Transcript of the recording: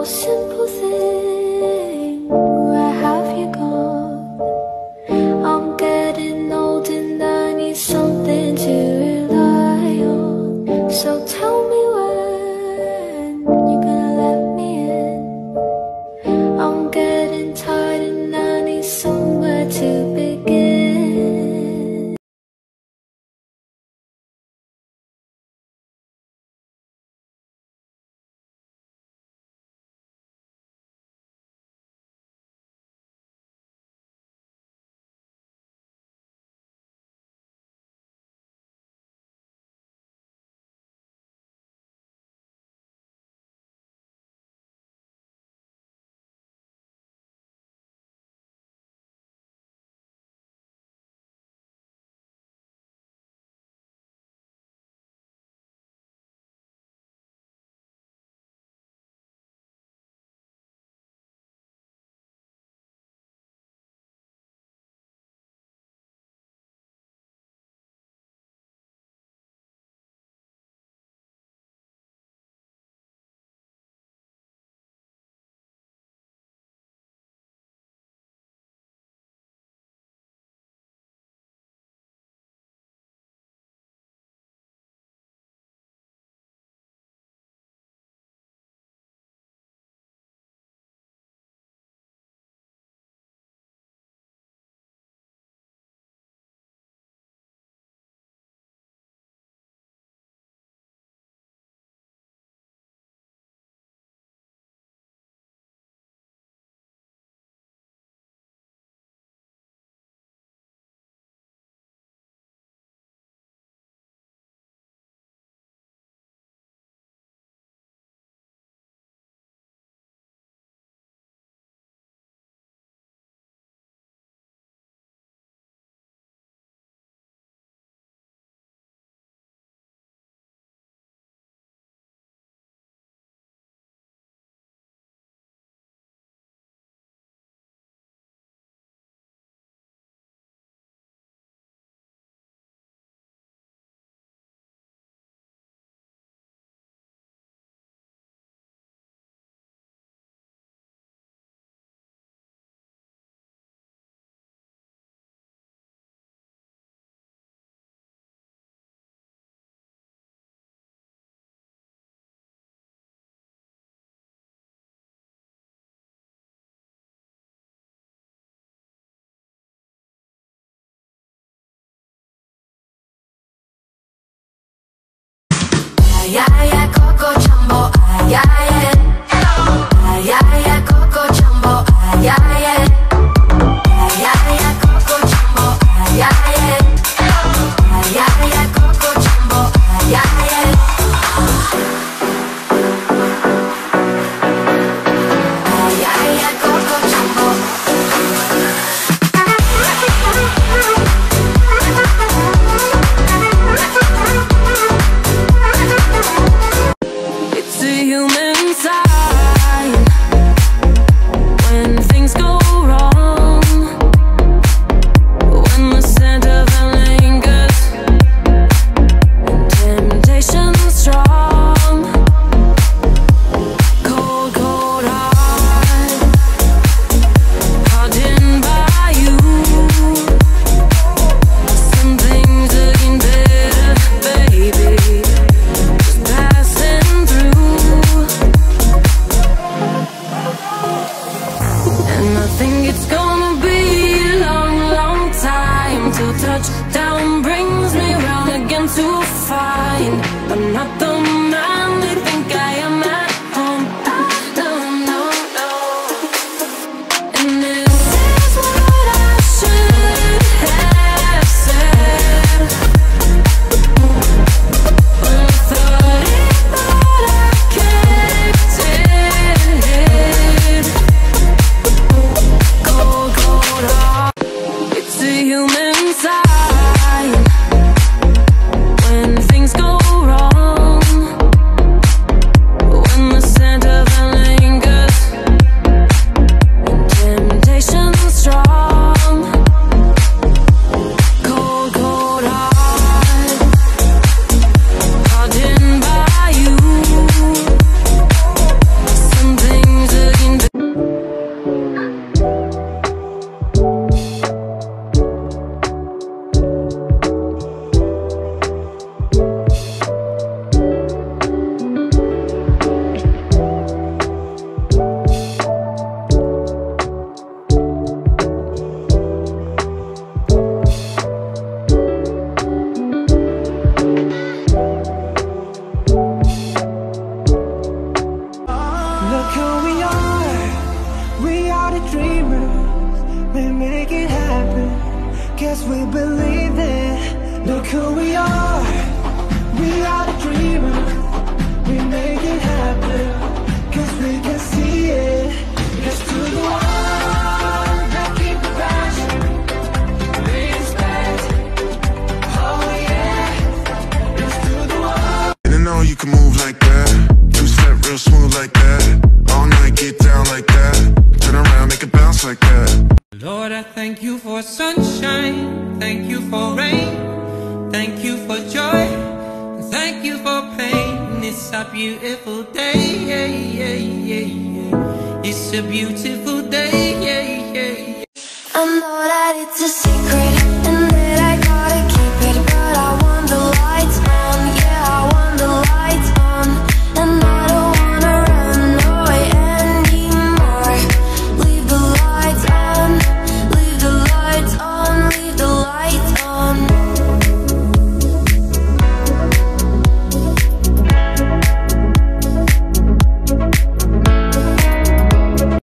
most simple thing. Where have you gone? I'm getting old and I need something to rely on. So tell me when you're gonna let me in. I'm getting tired and I need somewhere to begin. Ay, ay, ay, Coco Jumbo, ay, ay, ay. Ay, ay, ay, Coco Jumbo, ay, ay, ay. Ay, ay, ay, Coco Jumbo, ay, ay, ay. Ay, ay, ay, Coco Jumbo, ay, ay, ay. Ay, ay, ay, Coco Jumbo. It's a human sign when things go wrong, when the scent of them lingers and temptation's strong. Cold, cold heart, hardened by you. Some things looking better, baby, just passing through. And I think it's gonna be a long, long time till touchdown brings me round again to find I'm not the man they think I am at home. No, no, no. And this is what I should have said when I thought it, but I kept it. Cold, cold heart. It's a human sign when things go wrong. Yes, we believe it. Look who we are. We are the dreamers. We make it happen. Cause we can see it. Yes to the one that keep the passion. Respect. Oh yeah. Yes to the one. Didn't know you can move like that. Two-step real smooth like that. All night get down like that. Turn around, make it bounce like that. Lord, I thank you for sunshine, thank you for rain, thank you for joy, thank you for pain. It's a beautiful day, it's a beautiful day. I know that it's a secret.